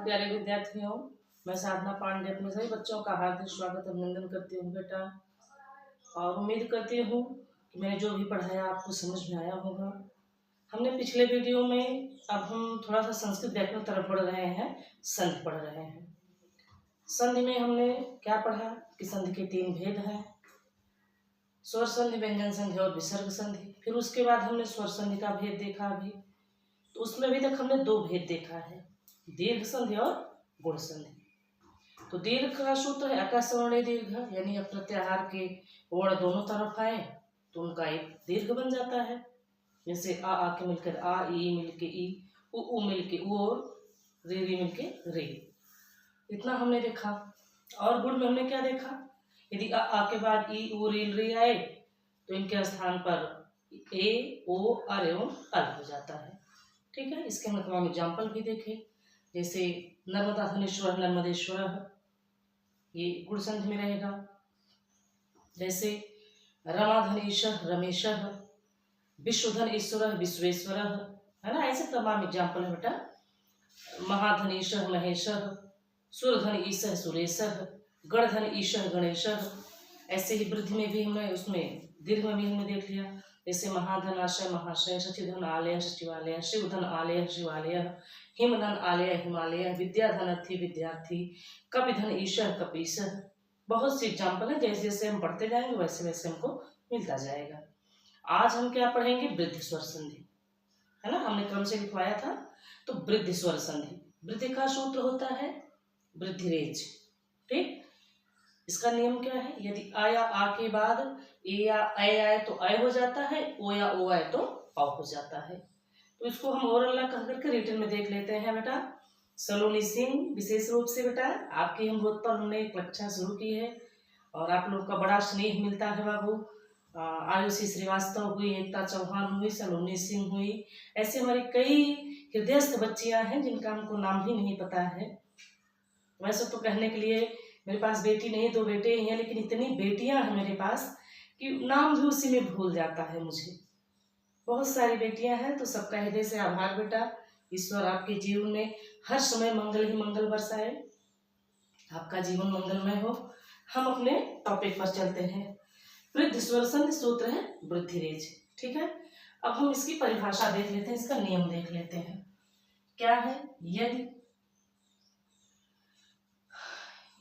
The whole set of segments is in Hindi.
प्यारे विद्यार्थियों, मैं साधना पांडे अपने सभी बच्चों का हार्दिक स्वागत अभिनंदन करती हूँ बेटा। और उम्मीद करती हूँ कि मैंने जो भी पढ़ाया आपको समझ में आया होगा। हमने पिछले वीडियो में अब हम थोड़ा सा संस्कृत व्याकरण तरफ बढ़ रहे हैं, संधि पढ़ रहे हैं। संधि में हमने क्या पढ़ा कि संधि के 3 भेद हैं, स्वर संधि, व्यंजन संधि और विसर्ग संधि। फिर उसके बाद हमने स्वर संधि का भेद देखा अभी, तो उसमें अभी तक हमने 2 भेद देखा है, दीर्घ संधि और गुण संधि। तो दीर्घ का सूत्र है अकस्वर्णीय दीर्घ, यानी प्रत्याहार के वर्ण दोनों तरफ आए तो उनका एक दीर्घ बन जाता है। जैसे आ के मिलकर आ, ई मिलके ई, उ मिलके उ और री मिलके रे। इतना हमने देखा। और गुण में हमने क्या देखा, यदि आ के बाद ई उ री आए तो इनके स्थान पर ए ओ अर एवं अल हो जाता है। ठीक है, इसके हम तमाम एग्जाम्पल भी देखे। जैसे नर्मदा धनेश्वर नर्मदेश्वर, ये गुण संधि में रहेगा। जैसे रमाधनेश रमेश, विश्वधन ईश्वर विश्वेश्वर, है ना। ऐसे तमाम एग्जाम्पल है बेटा। महाधनेश महेश, सुरधन ईश सुरेश, गणधन ईश गणेश। ऐसे ही वृद्धि में भी हमने, उसमें दीर्घ में भी हमने देख लिया। जैसे महाधन आशय महाशय, शचिधन आलय सचिवालय, शिवधन आलय शिवालय, हिमधन आलय हिमालय, विद्याधन अर्थी विद्यार्थी, कपिधन ईशः कपीश। बहुत सी एग्जाम्पल है, जैसे जैसे हम पढ़ते जाएंगे वैसे वैसे हमको मिलता जाएगा। आज हम क्या पढ़ेंगे, वृद्धि स्वर संधि, है ना। हमने क्रम से लिखवाया था। तो वृद्धि स्वर संधि, वृद्धि का सूत्र होता है वृद्धि रेज। ठीक, इसका नियम क्या है, यदि आ या आ के बाद ए या ऐ आए तो ऐ हो जाता है, ओ या ओ आए तो औ हो जाता है। तो इसको हम ओरल ना कह करके रिटन में देख लेते हैं बेटा। सलोनी सिंह विशेष रूप से बेटा, आपकी हम गोद पर हमने एक कक्षा शुरू की है और आप लोग का बड़ा स्नेह मिलता है बाबू। आयुषी श्रीवास्तव हुई, एकता चौहान हुई, सलोनी सिंह हुई, ऐसे हमारी कई हृदयस्थ बच्चियां हैं जिनका हमको नाम भी नहीं पता है। वैसे तो कहने के लिए मेरे पास बेटी नहीं 2 बेटे ही हैं, लेकिन इतनी बेटियां हैं मेरे पास कि नाम भी उसी में भूल जाता है मुझे। बहुत सारी बेटियां हैं, तो सबका हृदय से आभार बेटा। ईश्वर आपके जीवन में हर समय मंगल ही मंगल बरसाए, आपका जीवन मंगलमय हो। हम अपने टॉपिक पर चलते हैं। वृद्धि स्वर संधि सूत्र है वृद्धि रेज। ठीक है, अब हम इसकी परिभाषा देख लेते हैं, इसका नियम देख लेते हैं। क्या है,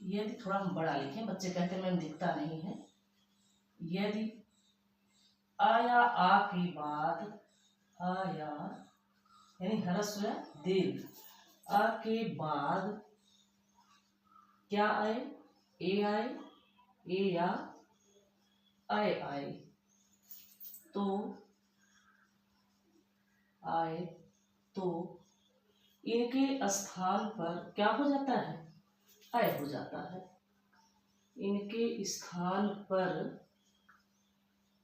यदि थोड़ा हम बड़ा लिखें, बच्चे कहते हैं मैम दिखता नहीं है। यदि आ या आ के बाद आया यानी ह्रस्व या दीर्घ, आ के बाद क्या आए, ए आए, ए या आए आए तो आए तो इनके स्थान पर क्या हो जाता है, आय हो जाता है। इनके स्थान पर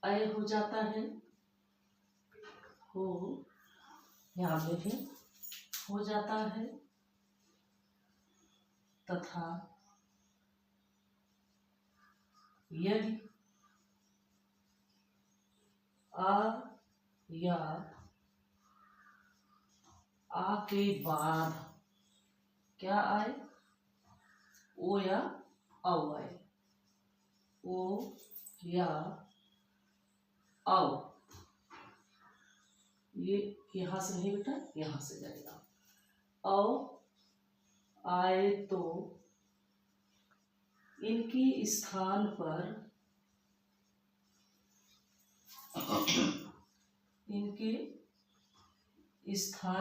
आय हो जाता है, हो यहाँ पे भी हो जाता है, तथा यदि आ या आ के बाद क्या आए, ओ या औ आए, ओ या औ, ये यहां से नहीं बेटा, यहां से जाएगा। औ आए तो इनके स्थान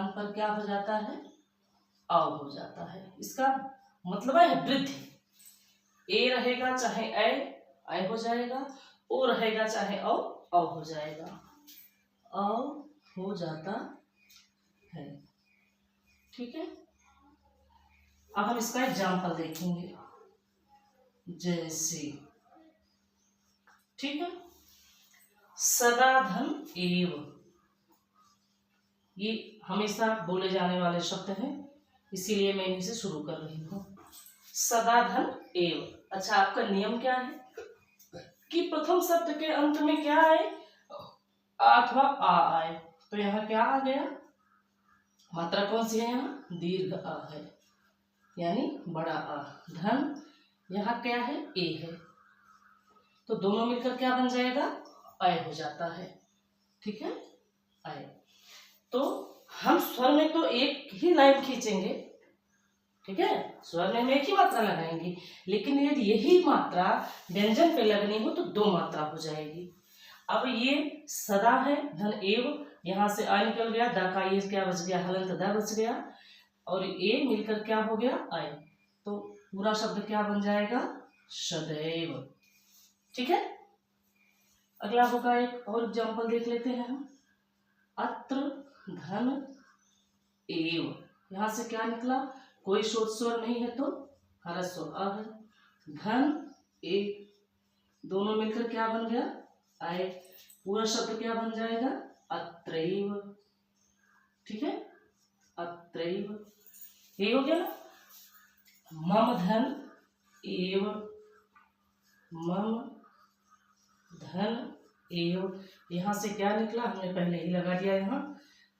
पर क्या हो जाता है, औ हो जाता है। इसका मतलब है वृद्धि। ए रहेगा चाहे ऐ हो जाएगा, ओ रहेगा चाहे औ हो जाएगा, औ हो जाता है। ठीक है, अब हम इसका एग्जाम्पल देखेंगे। जैसे, ठीक है, सदा धन एव, ये हमेशा बोले जाने वाले शब्द हैं, इसीलिए मैं इन्हीं से शुरू कर रही हूँ। सदा धन एव। अच्छा, आपका नियम क्या है कि प्रथम शब्द के अंत में क्या आए, अथवा आ आए। तो यहाँ क्या आ गया, मात्रा कौन सी है, यहाँ दीर्घ आ है। यानी बड़ा अ। धन यहाँ क्या है, ए है, तो दोनों मिलकर क्या बन जाएगा, अय हो जाता है। ठीक है, अय। तो हम स्वर में तो एक ही लाइन खींचेंगे, ठीक है, स्वर में हम एक ही मात्रा लगाएंगे, लेकिन यदि यही मात्रा व्यंजन पे लगनी हो तो दो मात्रा हो जाएगी। अब ये सदा है, धन एव, यहाँ से आ निकल गया, द का ये क्या बच गया, हलंत द बच गया, और ए मिलकर क्या हो गया, आय। तो पूरा शब्द क्या बन जाएगा, सदैव। ठीक है, अगला होगा एक और एग्जाम्पल देख लेते हैं हम। अत्र धन एव, यहां से क्या निकला, कोई शोध स्वर नहीं है तो ह्रस्व अ है। धन ए, दोनों मिलकर क्या बन गया, आय। पूरा शब्द क्या बन जाएगा, अत्रैव। ठीक है, अत्रैव, ये हो गया ना। मम धन एव, मम धन एव, यहाँ से क्या निकला, हमने पहले ही लगा दिया यहाँ,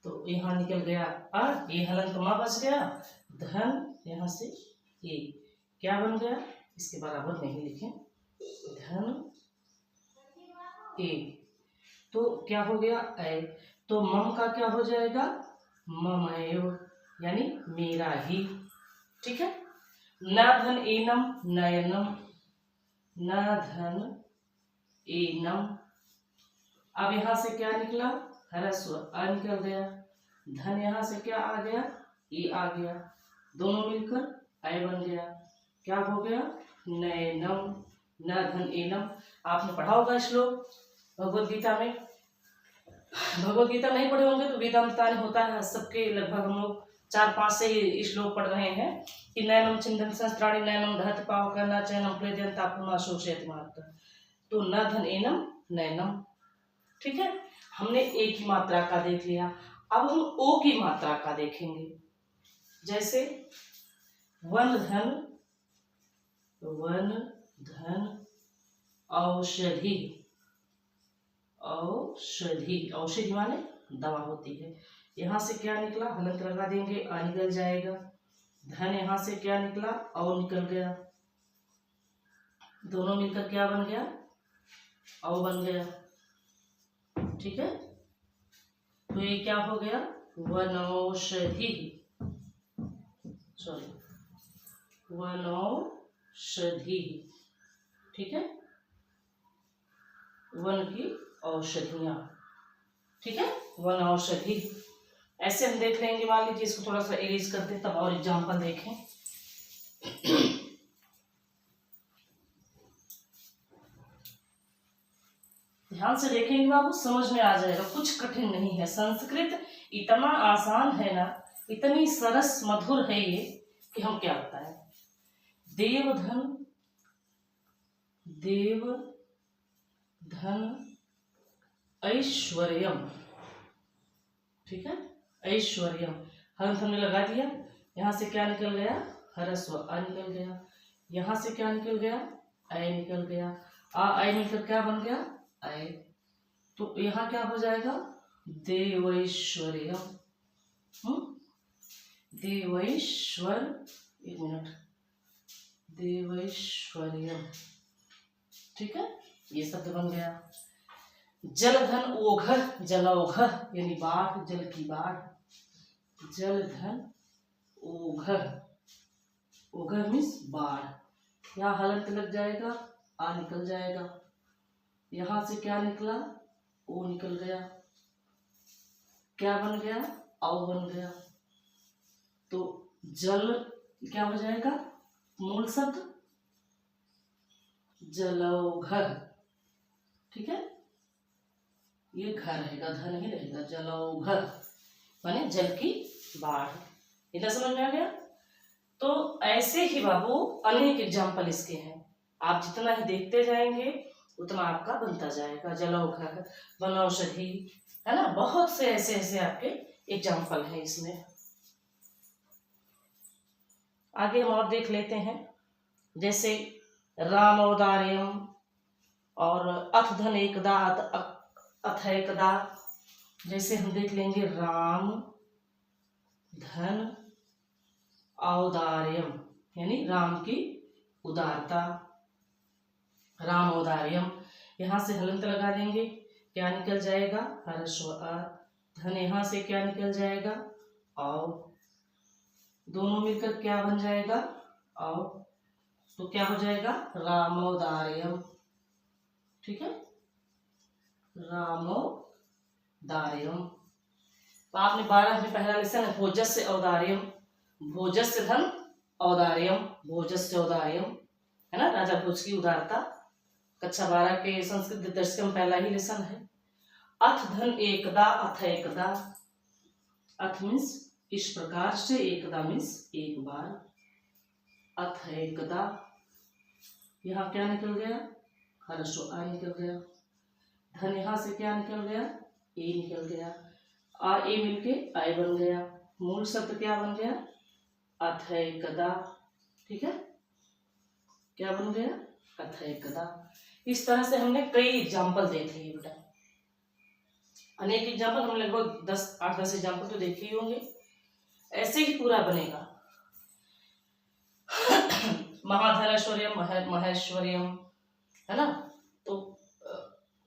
तो यहाँ निकल गया अ, ये हलंत मा बच गया, धन यहाँ से ए, क्या बन गया, इसके बराबर नहीं लिखें, धन ए, तो क्या हो गया, ऐ। तो मम का क्या हो जाएगा, ममैव, यानी मेरा ही। ठीक है, न धन एनम नयनम, न धन एनम, अब यहाँ से क्या निकला, ह्रस्व अ निकल गया, धन यहाँ से क्या आ गया, ए आ गया, दोनों मिलकर अय बन गया, क्या हो गया, नयनम, न धन एनम। आपने पढ़ा होगा श्लोक भगवद गीता में, भगवद गीता नहीं पढ़े होंगे तो वेदांतान होता है सबके, लगभग हम लोग 4-5 से ही श्लोक पढ़ रहे हैं कि नैनम चिंतन सहस्त्राणि नैनम दहत पावक न चैनम क्लेदयंत पुनः शोषयति मात्र, तो न धन एनम नैनम। ठीक है, हमने एक ही मात्रा का देख लिया, अब हम ओ की मात्रा का देखेंगे। जैसे वन धन औषधि, औषधि, औषधि माने दवा होती है, यहाँ से क्या निकला, हलंत लगा देंगे, आ निकल जाएगा, धन यहाँ से क्या निकला, औ निकल गया, दोनों मिलकर क्या बन गया, औ बन गया। ठीक है, तो ये क्या हो गया, वनौषधि, सॉरी वनौषधि। ठीक है, वन की औषधियां। ठीक है, वन औषधि, ऐसे हम देख लेंगे। मान लीजिए इसको थोड़ा सा इरेज कर दे, तब और एग्जाम्पल देखें। ध्यान से देखेंगे बाबू, समझ में आ जाएगा, कुछ कठिन नहीं है। संस्कृत इतना आसान है ना, इतनी सरस मधुर है ये कि हम क्या बताएं। देवधन, देवधन ऐश्वर्यम। ठीक है, ऐश्वर्यम, हलंत हमने लगा दिया, यहाँ से क्या निकल गया, ह्रस्व अ निकल गया, यहाँ से क्या निकल गया, अय निकल गया, अय मिलकर क्या बन गया, अय। तो यहाँ क्या हो जाएगा, देवैश्वर्यम। देवैश्वर, एक मिनट, देवैश्वर्यम। ठीक है, ये शब्द बन गया। जलधन ओघ, जलौघ यानी बाढ़, जल की बाढ़, जलधन ओघ, ओघ मीन्स बाढ़, यहाँ हलंत लग जाएगा, आ निकल जाएगा, यहाँ से क्या निकला, ओ निकल गया, क्या बन गया, औ बन गया। तो जल क्या हो जाएगा, मूल शब्द जलौघ। ठीक है, ये घर रहेगा, धन ही रहेगा, जलौघ माने जल की बाढ़। इतना समझ में आ गया। तो ऐसे ही बाबू अनेक एग्जाम्पल इसके हैं, आप जितना ही देखते जाएंगे उतना आपका बनता जाएगा। जलौघ, वनौषधि, है ना, बहुत से ऐसे ऐसे आपके एग्जाम्पल हैं इसमें। आगे हम और देख लेते हैं, जैसे रामोदार्यम और अथ धन एकदा, अथ एकदा। जैसे हम देख लेंगे राम धन औदार्यम, यानी राम की उदारता, राम औदार्यम। यहाँ से हलंत लगा देंगे, क्या निकल जाएगा, हर्ष आ। धन यहाँ से क्या निकल जाएगा, औ। दोनों मिलकर क्या बन जाएगा, औ। तो क्या हो जाएगा, रामोदार्यम। ठीक है, रामोदार्यम। तो आपने 12 में पहला लेसन है भोजस्य औदार्यम, भोजस्य धन औदार्यम, भोजस्य औदार्यम, है ना, राजा भोज की उदारता। कक्षा 12 के संस्कृत दर्शक में पहला ही लेसन है। अथ धन एकदा, अथ एकदा, अथ मीन्स इस प्रकार से, एकदा मीन्स एक बार, अथ एकदा। यहाँ क्या निकल गया, हर्षो आ निकल गया। धन यहाँ से क्या निकल गया, ए निकल गया। आ ए मिलके आय बन गया। मूल शब्द क्या बन गया, अथ एकदा। ठीक है, क्या बन गया, अथ एकदा। इस तरह से हमने कई एग्जाम्पल देखे हैं बेटा, अनेक एग्जाम्पल, हम लगभग 8-10 एग्जाम्पल तो देखे ही होंगे। ऐसे ही पूरा बनेगा। महाधनेश्वर्यम, महेश्वर्यम, है ना। तो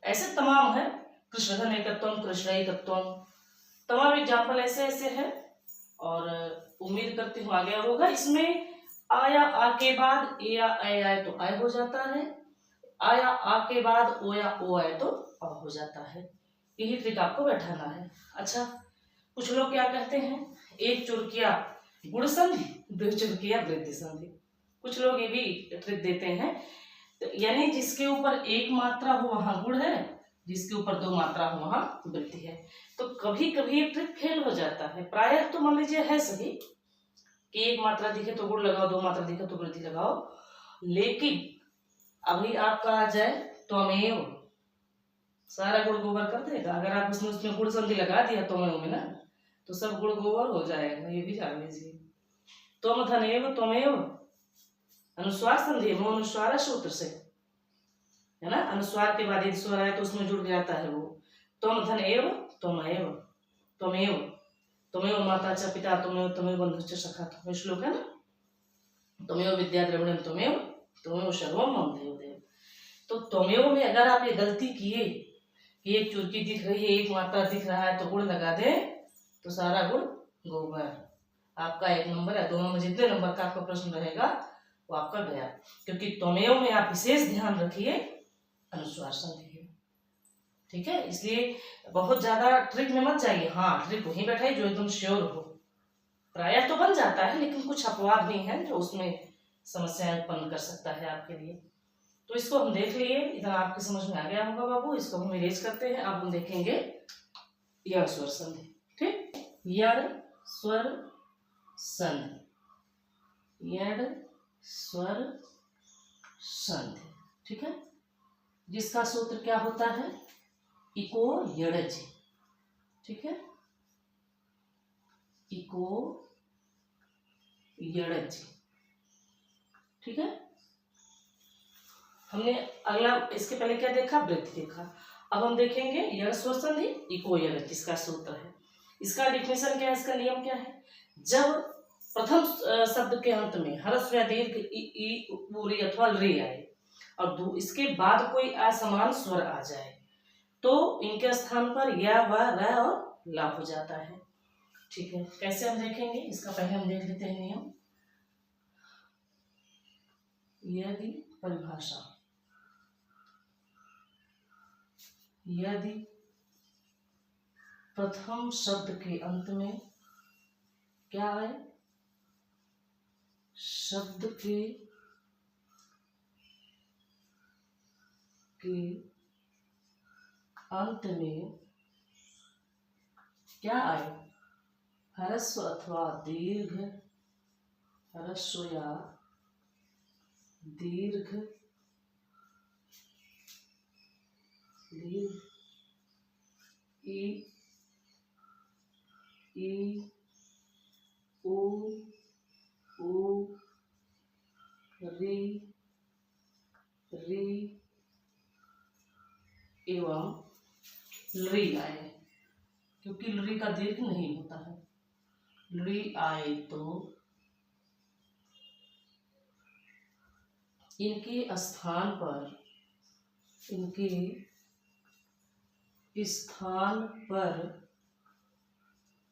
ऐसे तमाम है, कृष्णधन एकत्वम, कृष्ण एकत्वम, तमाम एग्जाम्पल ऐसे ऐसे है। और उम्मीद करती हूँ आ गया होगा। इसमें आया आ के बाद ए या ए आए तो आय हो जाता है, आया आ के बाद ओ या ओ आए तो अ हो जाता है। यही ट्रिक आपको बैठाना है। अच्छा, कुछ लोग क्या कहते हैं, एक चुरकिया गुण संधि, 2 चुरकिया वृद्धि संधि। कुछ लोग ये भी ट्रिक देते हैं, तो यानी जिसके ऊपर एक मात्रा हो वहां गुण है, जिसके ऊपर 2 मात्रा हो वहां वृद्धि है। तो कभी कभी ये ट्रिक फेल हो जाता है। प्रायः तो मान लीजिए है सही कि एक मात्रा दिखे तो गुण लगाओ, 2 मात्रा दिखे तो वृद्धि लगाओ, लेकिन अभी आपका आ जाए त्वमेव, सारा गुण गोबर कर देगा। अगर आप उसमें गुण संधि लगा दिया त्वमेव में ना, तो सब गुण गोबर हो जाएगा, ये भी जान लीजिए। त्वम धनेव त्वमेव, अनुस्वार संधि, अनुस्वार सूत्र से, है ना, अनुस्वार के बाद यदि स्वर आए तो उसमें जुड़ जाता है वो। त्वम धन एव त्वमेव, त्वमेव, त्वमेव माता च पिता, त्वमेव त्वमेव बंधुश्च सखा, त्वमेव श्लोक है ना। त्वमेव विद्या द्रविणम त्वमेव, त्वमेव सर्वम मम देव देव। तो त्वमेव में अगर आप ये गलती किए कि एक चुरकी दिख रही है, एक मात्रा दिख रहा है तो गुण लगा दे, तो सारा गुण गोबर, आपका 1 नंबर है। 2 नंबर जितने नंबर का आपका प्रश्न रहेगा वो आपका गया। क्योंकि त्वमेव में आप विशेष ध्यान रखिए, अनुस्वार संधि है। ठीक है, इसलिए बहुत ज्यादा ट्रिक में मत जाइए। हाँ, ट्रिक वहीं बैठाइए जो एकदम श्योर हो। प्रायः तो बन जाता है, लेकिन कुछ अपवाद भी हैं जो उसमें समस्याएं उत्पन्न कर सकता है आपके लिए। तो इसको हम देख लिए, इतना आपके समझ में आ गया होगा बाबू। इसको हम इरेज करते हैं। अब हम देखेंगे यड़ स्वर संधि। ठीक, यड़ स्वर संधि, यड़ स्वर संधि। ठीक है, जिसका सूत्र क्या होता है, इको यड़ज। ठीक है, इको यड़ज। ठीक है, हमने अगला इसके पहले क्या देखा, वृद्धि देखा। अब हम देखेंगे यड़ स्वर संधि, इको यड़ज, जिसका सूत्र है। इसका डिफिनेशन क्या है, इसका नियम क्या है। जब प्रथम शब्द के अंत में ह्रस्व या दीर्घ ई पूरी अथवा रे आए और इसके बाद कोई असमान स्वर आ जाए तो इनके स्थान पर या व र और ला हो जाता है। ठीक है, कैसे हम देखेंगे, इसका पहले हम देख लेते हैं नियम। यदि परिभाषा, यदि प्रथम शब्द के अंत में क्या है, शब्द के अंत में क्या आए, ह्रस्व अथवा दीर्घ, ह्रस्व या दीर्घ, ई उ री एवं लृ आए, क्योंकि लृ का दीर्घ नहीं होता है। लृ आए तो इनके स्थान पर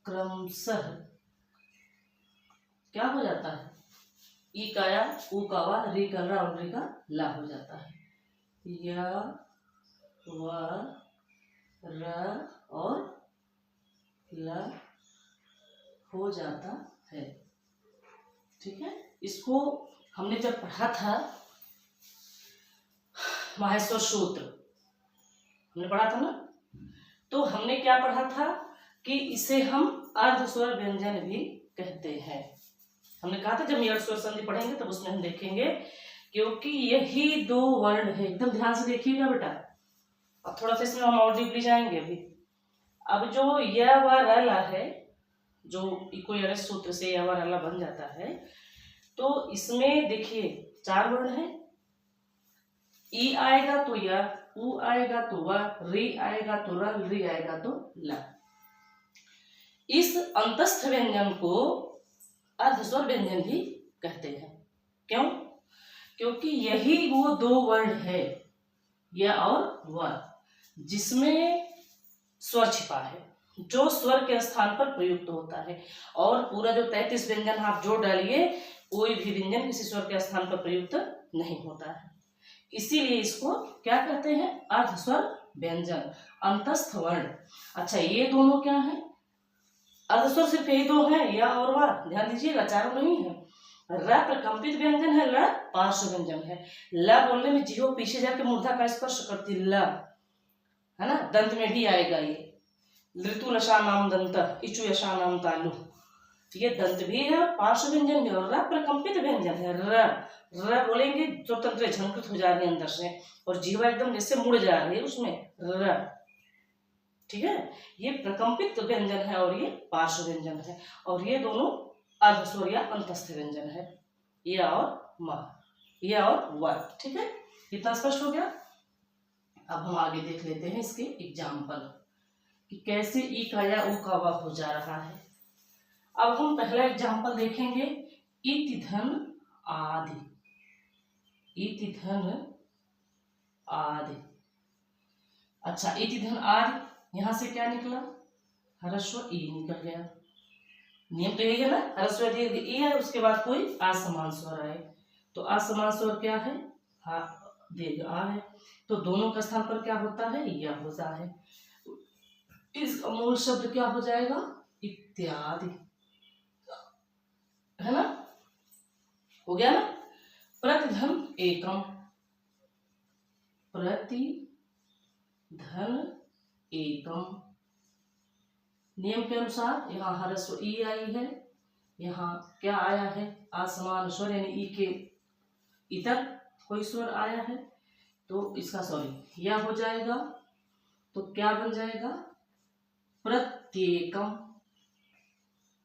क्रमशः क्या हो जाता है, ई का या, ऊ का वा, री का रा और री का ला हो जाता है। या व र और ल हो जाता है। ठीक है, इसको हमने जब पढ़ा था माहेश्वर सूत्र हमने पढ़ा था ना, तो हमने क्या पढ़ा था कि इसे हम अर्धस्वर व्यंजन भी कहते हैं। हमने कहा था जब यड़ स्वर संधि पढ़ेंगे तब उसमें हम देखेंगे, क्योंकि यही दो वर्ण है। एकदम ध्यान से देखिएगा बेटा, अब थोड़ा सा इसमें हम और डीपली जाएंगे अभी। अब जो य व र ला है, जो इको यड़ सूत्र से य व र ला बन जाता है, तो इसमें देखिए 4 वर्ण है। ई आएगा तो य, ऊ आएगा तो व, री आएगा तो र, री आएगा तो ला। इस अंतस्थ व्यंजन को अर्धस्वर व्यंजन भी कहते हैं। क्यों? क्योंकि यही वो 2 वर्ण है, य और व, जिसमें स्वर छिपा है, जो स्वर के स्थान पर प्रयुक्त होता है। और पूरा जो 33 व्यंजन आप जोड़ डालिए, कोई भी व्यंजन किसी स्वर के स्थान पर प्रयुक्त नहीं होता है। इसीलिए इसको क्या कहते हैं, अर्धस्वर व्यंजन, अंतस्थ वर्ण। अच्छा, ये दोनों क्या है, अर्धस्वर सिर्फ यही 2 है, या और वा, ध्यान दीजिएगा, 4 नहीं है। र प्रकंपित व्यंजन है, ल पार्श्व व्यंजन है। ल बोलने में जीभ पीछे जाके मूर्धा का स्पर्श करती, ल है ना, दंत में भी आएगा ये, ऋतु लशा नाम दंत, इचु यशा नाम तालु, ये दंत भी है और पार्श्व व्यंजन भी। और र प्रकंपित व्यंजन है, र बोलेंगे जो तंत्र झंकृत हो जा रही है अंदर से, और जीवा एकदम जैसे मुड़ जा रही है उसमें, र। ठीक है, ये प्रकंपित व्यंजन है और ये पार्श्व व्यंजन है, और ये दोनों अर्धस्वर या अंतस्थ व्यंजन है, य और म, य और व। ठीक है, इतना स्पष्ट हो गया। अब हम आगे देख लेते हैं इसके एग्जाम्पल कि कैसे ई का या, ऊ का व हो जा रहा है। अब हम पहला एग्जाम्पल देखेंगे, इति धन आदि। इति धन आदि। अच्छा, इति धन आदि, यहां से क्या निकला, ह्रस्व ई निकल गया। नियम तो यही है ना, ह्रस्व दीर्घ ई है, उसके बाद कोई असमान स्वर आए, तो असमान स्वर क्या है, हा दीर्घ आ है, तो दोनों का स्थान पर क्या होता है, यह होता है। इस मूल शब्द क्या हो जाएगा, इत्यादि, है ना, हो गया ना। प्रतिधन एकम, प्रतिधन एकम, नियम के अनुसार यहाँ ह्रस्व ई आई है, यहाँ क्या आया है, असमान स्वर, यानी ई के इतर कोई स्वर आया है, तो इसका सॉरी यह हो जाएगा, तो क्या बन जाएगा, प्रत्येकम,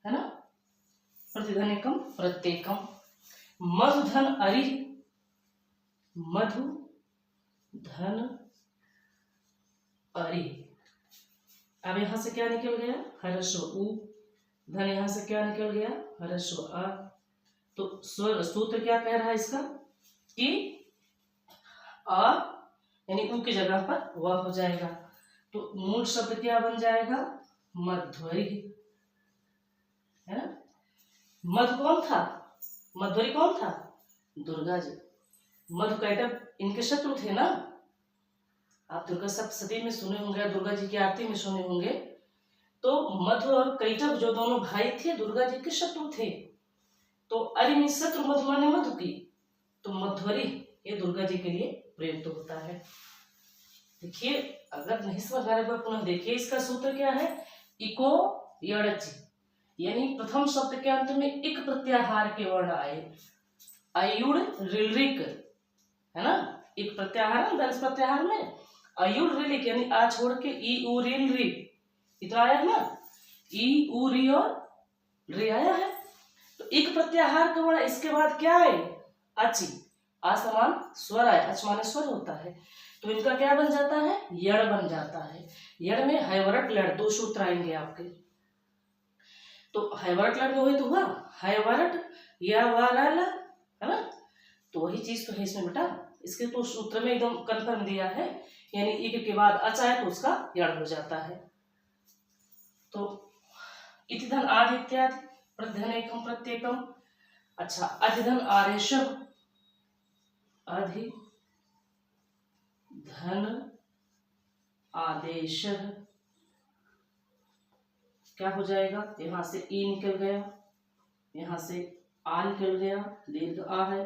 है ना, प्रतिधन एकम प्रत्येकम। मधुधन अरि, मधुधन अरि। अब यहां से क्या निकल गया, ह्रस्व उ, धन यहां से क्या निकल गया, ह्रस्व अ। तो स्वर सूत्र क्या कह रहा है इसका कि अ यानी उ की जगह पर व हो जाएगा, तो मूल शब्द क्या बन जाएगा, मध्वरी, है ना। मधु कौन था, मध्वरी कौन था, दुर्गा जी। मधु कैटभ इनके शत्रु थे ना, आप दुर्गा सप्तशती में सुने होंगे, दुर्गा जी की आरती में सुने होंगे। तो मधु और कैटभ जो दोनों भाई थे, दुर्गा जी के शत्रु थे। तो अरि में शत्रु, मधु माने मधु की, तो मध्वरी ये दुर्गा जी के लिए प्रयुक्त होता है। देखिए, अगर नहीं समझ आ रहा पुनः देखिए, इसका सूत्र क्या है, इको यड़च, यानी प्रथम शब्द के अंत में इक प्रत्याहार के वर्ण आए, अयुड़ ऋलिक, है ना, एक प्रत्याहार है दर्श प्रत्याहार में, अयुड़ ऋलिक यानी आ छोड़ के ई उ ऋल रि, इतना आया है ना, ई उ रि और रि आया है, तो एक प्रत्याहार का वर्ण, इसके बाद क्या है, अचि, असमान स्वर आया, अच माने स्वर होता है, तो इनका क्या बन जाता है, यड़ बन जाता है। यड़ में हैवरट लड़, 2 सूत्र आएंगे आपके, तो हैवरट लड़ में वही तो हुआ, हैवरट या वाला, है ना, तो वही चीज तो है इसमें बेटा, इसके तो सूत्र में एकदम कन्फर्म दिया है, यानी इक के बाद अच आए तो उसका यड़ हो जाता है। तो इतिधन आदि इत्यादि प्रत्यधन एकम प्रत्येकम। अच्छा, अधिधन आदेश, अधि धन आदेश क्या हो जाएगा, यहां से ई निकल गया, यहां से आ निकल गया, दीर्घ आ है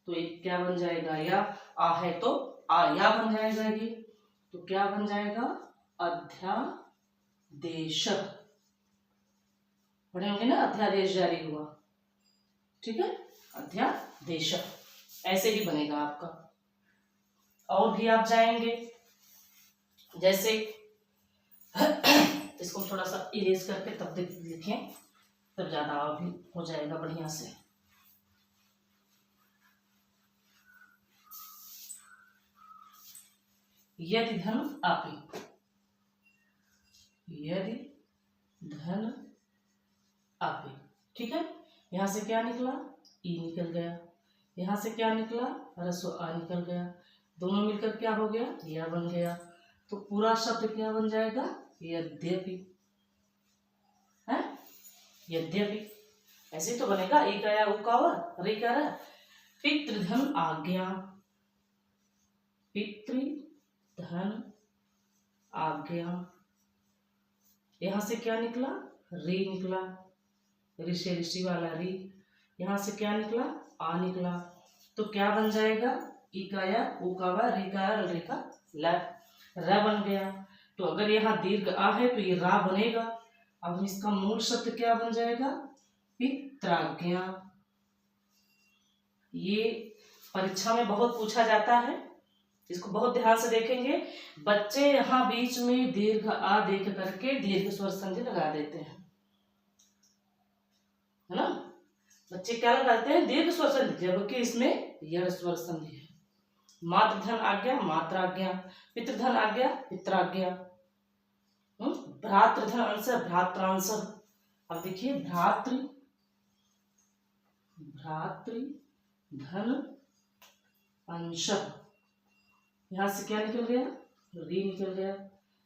तो एक क्या बन जाएगा, या आ है तो आ या बन जाएगा ये, तो क्या बन जाएगा, अध्यादेश। पढ़े होंगे ना, अध्यादेश जारी हुआ, ठीक है, अध्यादेश ऐसे ही बनेगा आपका। और भी आप जाएंगे, जैसे इसको थोड़ा सा इरेज करके तब लिखें, तब ज्यादा भी हो जाएगा बढ़िया से। यदि धन आपी, यदि धन आपी, ठीक है, यहां से क्या निकला, ई निकल गया, यहां से क्या निकला, रस्व आ निकल गया, दोनों मिलकर क्या हो गया, या बन गया। तो पूरा शब्द क्या बन जाएगा, यद्यपि, है यद्यपि, ऐसे तो बनेगा, एक आया उकावर, रे क्या रहा, पितृधन आज्ञा, पितृधन आज्ञा, यहां से क्या निकला, री निकला, ऋषि ऋषि वाला री, यहां से क्या निकला, आ निकला, तो क्या बन जाएगा, इकाया उकावा रिकाया रेखा ला, र बन गया। तो अगर यहाँ दीर्घ आ है तो ये रा बनेगा। अब इसका मूल शब्द क्या बन जाएगा, पित्राज्ञा। ये परीक्षा में बहुत पूछा जाता है, इसको बहुत ध्यान से देखेंगे। बच्चे यहाँ बीच में दीर्घ आ देख करके दीर्घ स्वर संधि लगा देते हैं, है ना, बच्चे क्या लगाते हैं, दीर्घ स्वर संधि, जबकि इसमें यड़ स्वर संधि है। मातृधन आज्ञा, मात्राज्ञा, पितृधन आज्ञा, पित्राज्ञा, भ्रातृधन अंश, भ्रात्रांश। अब देखिए, भ्रातृ धन अंश, यहां से क्या निकल गया, री निकल गया,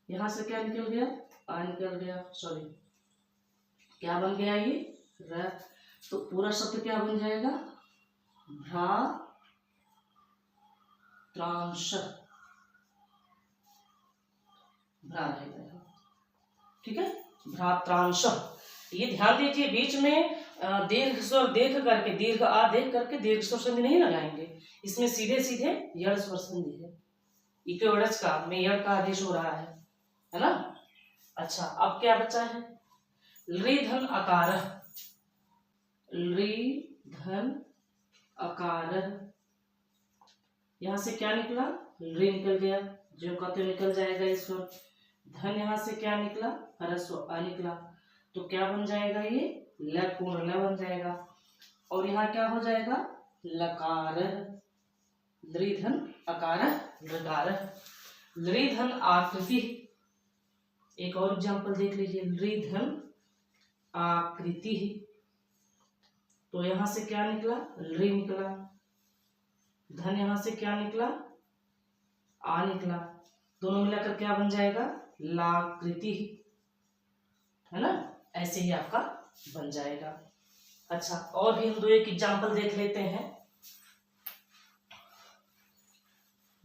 यहां से क्या निकल गया, आ निकल गया, सॉरी क्या बन गया ये, र। तो पूरा शब्द क्या बन जाएगा, भ्रात्रांश, भ्रा रहेगा, ठीक है, भ्रात्रांश। ये ध्यान दीजिए, बीच में दीर्घ स्वर देख करके, दीर्घ आ देख करके दीर्घ स्वर संधि नहीं लगाएंगे, इसमें सीधे सीधे यड़ स्वर संधि है, इके वड़च का में यड़ का आदेश हो रहा है ना। अच्छा, अब क्या बचा है, लृधन अकार, लृधन अकार, यहां से क्या निकला, लृ निकल गया, जो का तो निकल जाएगा ईश्वर। धन यहां से क्या निकला, ह्रस्व आ निकला, तो क्या बन जाएगा ये, ल पूर्ण ल बन जाएगा। और यहाँ क्या हो जाएगा, लकार, लृधन अकार लकार, लृधन आकृति। एक और एग्जांपल देख लीजिए, लृधन आकृति, तो यहां से क्या निकला, लृ निकला, धन यहां से क्या निकला, आ निकला, दोनों मिलाकर क्या बन जाएगा, लाकृति, है ना, ऐसे ही आपका बन जाएगा। अच्छा, और भी हम दो एक एग्जांपल देख लेते हैं।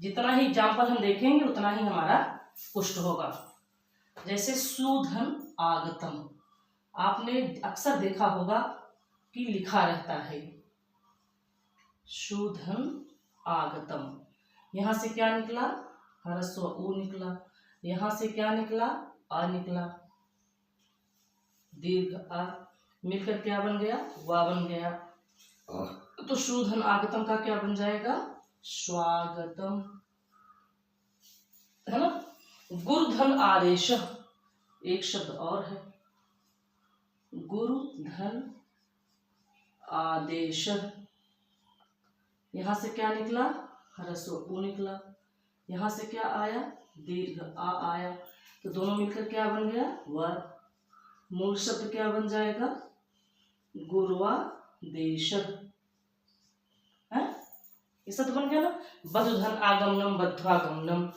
जितना ही एग्जांपल हम देखेंगे उतना ही हमारा पुष्ट होगा। जैसे सुधन आगतम, आपने अक्सर देखा होगा कि लिखा रहता है सुधन आगतम, यहां से क्या निकला, ह्रस्व उ निकला, यहां से क्या निकला, आ निकला, दीर्घ आ मिलकर क्या बन गया, वा बन गया। तो सुधन आगतम का क्या बन जाएगा, स्वागतम, है ना। गुरुधन आदेश, एक शब्द और है, गुरुधन आदेश, यहां से क्या निकला, ह्रस्व उ निकला, यहां से क्या आया, दीर्घ आ आया, तो दोनों मिलकर क्या बन गया, व। मूल शब्द क्या बन जाएगा, गुरुवादेश, है। ये शब्द बन गया ना, बधुधन आगमनम बध्वागमनम,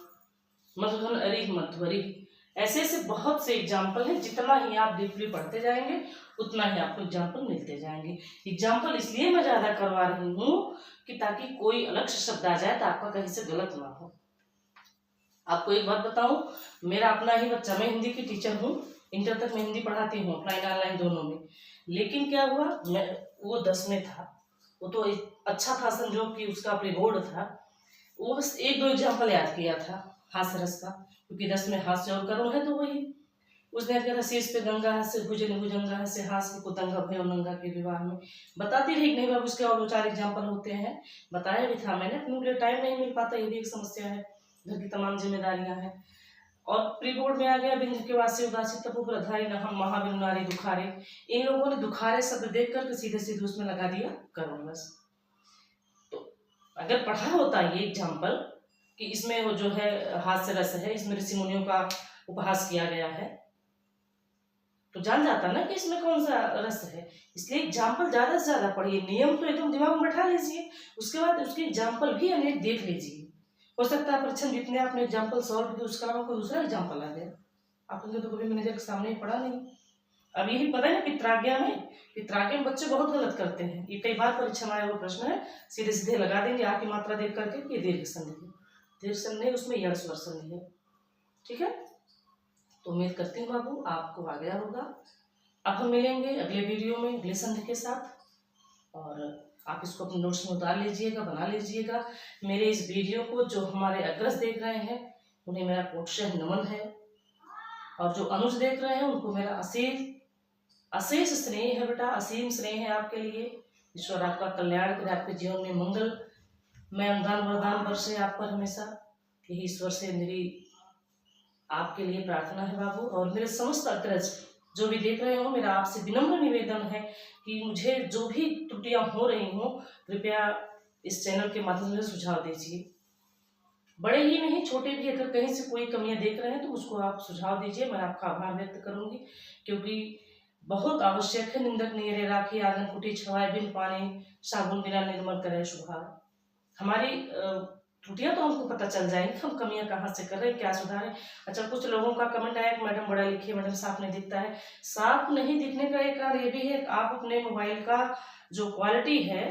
मधुधन अरिह मध्वरिह। ऐसे ऐसे बहुत से एग्जाम्पल हैं, जितना ही आप डीपली पढ़ते जाएंगे उतना ही आपको एग्जाम्पल मिलते जाएंगे। एग्जाम्पल इसलिए मैं ज्यादा करवा रही हूँ कि ताकि कोई अलग से शब्द आ जाए तो आपका कहीं से गलत ना हो। आपको एक बात बताऊं, मेरा अपना ही बच्चा, मैं हिंदी की टीचर हूँ, इंटर तक मैं हिंदी पढ़ाती हूँ, ऑफलाइन ऑनलाइन दोनों में। लेकिन क्या हुआ, मैं वो 10 में था, वो तो अच्छा था, समझो कि उसका प्री बोर्ड था, वो बस 1-2 एग्जाम्पल याद किया था हास्य रस का, क्योंकि 10 में हास्य और करुण है तो वही। उसने कहा था, शीश पे गंगा हास्य भुजन भुजंगा हास्य हास्य को दंगा भयो नंगा के विवाह में। बताती रही नहीं बाबू, उसके और 2-4 एग्जाम्पल होते हैं, बताया भी था मैंने, अपने लिए टाइम नहीं मिल पाता, ये भी एक समस्या है, घर की तमाम जिम्मेदारियां हैं। और प्री बोर्ड में आ गया, बिंद के वासी उदासी तपु प्रधारी न हम महाबिन नारी दुखारे। इन लोगों ने दुखारे शब्द देख करके सीधे सीधे उसमें लगा दिया करुण रस। तो अगर पढ़ा होता ये एग्जाम्पल कि इसमें वो जो है हास्य रस है, इसमें ऋषि मुनियों का उपहास किया गया है, तो जान जाता ना कि इसमें कौन सा रस है। इसलिए एग्जाम्पल ज्यादा से ज्यादा पढ़िए, नियम तो एकदम दिमाग में बैठा लीजिए, उसके बाद उसके एग्जाम्पल भी अनेक देख लीजिए। हो सकता है परीक्षा जितने आपने एग्जाम्पल सॉल्व किए उसका अलावा कोई दूसरा एग्जाम्पल आ गया, आपने तो कभी मैनेजर के सामने ही पढ़ा नहीं। अब यही पता है ना, पित्राज्ञा में बच्चे बहुत गलत करते हैं, ये कई बार परीक्षा में आया वो प्रश्न है, सीधे सीधे लगा देंगे आ की मात्रा देख करके कि दीर्घ संधि है, दीर्घ संधि उसमें यश स्वर संधि है। ठीक है, तो उम्मीद करती हूँ बाबू आपको आ गया होगा। अब हम मिलेंगे अगले वीडियो में अगले संधि के साथ, और आप इसको अपने नोट्स में उतार लीजिएगा, बना लीजिएगा। मेरे इस वीडियो को जो हमारे अग्रज देख रहे हैं उन्हें मेरा कोटशः नमन है, और जो अनुज देख रहे हैं उनको मेरा अशेष स्नेह है बेटा, असीम स्नेह है आपके लिए। ईश्वर आपका कल्याण करे, आपके जीवन में मंगल मैं अनुदान वरदान बरसे आप पर हमेशा, यही ईश्वर से मेरी आपके लिए प्रार्थना है बाबू। और मेरे समस्त अग्रज जो भी देख रहे हो, मेरा आपसे विनम्र निवेदन है कि मुझे जो भी त्रुटियां हो रही हो, कृपया इस चैनल के माध्यम से सुझाव दीजिए। बड़े ही नहीं, छोटे भी अगर कहीं से कोई कमियां देख रहे हैं तो उसको आप सुझाव दीजिए, मैं आपका आभार व्यक्त करूंगी, क्योंकि बहुत आवश्यक है। निंदक नियरे राखी आंगन कुटी छवाए, बिन पानी साबुन बिना निर्मल करे शुभार। हमारी त्रुटियां तो हमको पता चल जाएंगी, हम कमियां कहाँ से कर रहे हैं, क्या सुधारें। अच्छा, कुछ लोगों का कमेंट आया कि मैडम बड़ा लिखिए, मैडम साफ नहीं दिखता है। साफ नहीं दिखने का एक कारण ये भी है, आप अपने मोबाइल का जो क्वालिटी है,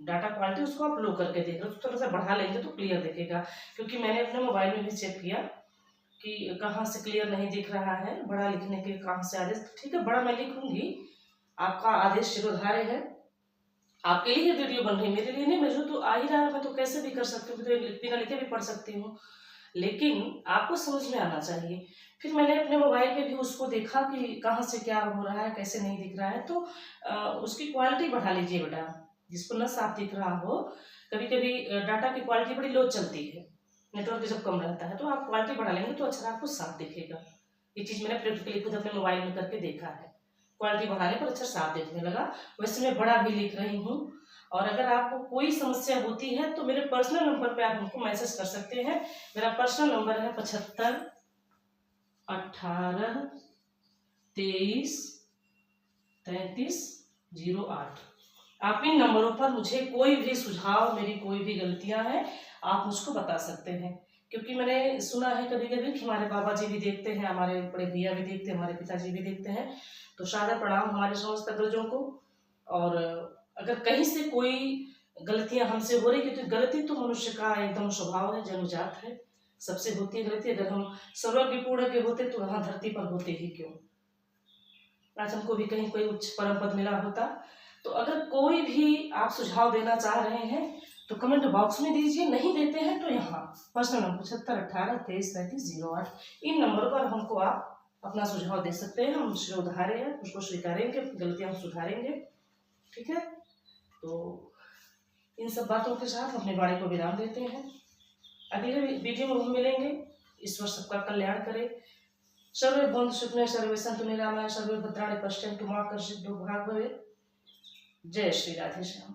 डाटा क्वालिटी, उसको आप लो करके देख रहे हो, तो थोड़ा सा बढ़ा लेंगे तो क्लियर दिखेगा। क्योंकि मैंने अपने मोबाइल में भी चेक किया कि कहाँ से क्लियर नहीं दिख रहा है, बड़ा लिखने के कहाँ से आदेश। ठीक है, बड़ा मैं लिखूंगी, आपका आदेश शिरोधार्य है, आपके लिए वीडियो बन रही है, मेरे लिए नहीं। मुझे तो आ ही रहा है, मैं तो कैसे भी कर सकती हूँ, तो बिना लिखे भी पढ़ सकती हूँ, लेकिन आपको समझ में आना चाहिए। फिर मैंने अपने मोबाइल पे भी उसको देखा कि कहाँ से क्या हो रहा है, कैसे नहीं दिख रहा है, तो उसकी क्वालिटी बढ़ा लीजिए बेटा, जिसको न साफ दिख रहा हो। कभी कभी डाटा की क्वालिटी बड़ी लो चलती है, नेटवर्क जब कम रहता है, तो आप क्वालिटी बढ़ा लेंगे तो अच्छा आपको साफ दिखेगा। ये चीज़ मैंने प्रैक्टिकली खुद अपने मोबाइल में करके देखा है, क्वालिटी बढ़ाने पर अच्छा साफ दिखने लगा। वैसे मैं बड़ा भी लिख रही हूँ, और अगर आपको कोई समस्या होती है तो मेरे पर्सनल नंबर पे आप हमको मैसेज कर सकते हैं। मेरा पर्सनल नंबर है 75 18 23 33 08। आप इन नंबरों पर मुझे कोई भी सुझाव, मेरी कोई भी गलतियां हैं, आप मुझको बता सकते हैं। क्योंकि मैंने सुना है कभी कभी कि हमारे बाबा जी भी देखते हैं, हमारे बड़े भैया भी देखते हैं, हमारे पिताजी भी देखते हैं, तो सादर प्रणाम हमारे समस्त अग्रजों को। और अगर कहीं से कोई गलतियां हमसे हो रही, क्योंकि गलती तो मनुष्य का एकदम स्वभाव है, जन्मजात है, सबसे होती है गलती। अगर हम सर्वज्ञपूर्ण के होते तो वहां धरती पर होते ही क्यों, आज हमको भी कहीं कोई उच्च परम पद मिला होता। तो अगर कोई भी आप सुझाव देना चाह रहे हैं तो कमेंट बॉक्स में दीजिए, नहीं देते हैं तो यहाँ पर्सनल नंबर 75 18 23 33 08, इन नंबरों पर हमको आप अपना सुझाव दे सकते हैं। हम शिरोधार्य हैं, उसको स्वीकारेंगे, गलतियां हम सुधारेंगे। ठीक है, तो इन सब बातों के साथ अपने वाणी को विराम देते हैं। अगले वीडियो में हम मिलेंगे। ईश्वर सबका कल्याण करे। सर्वे भवन्तु सुखिनः, सर्वे सन्तु निरामयाः, सर्वे भद्राणि पश्यन्तु मा कश्चित् दुर्भाग् भवेत्। जय श्री राधे श्याम।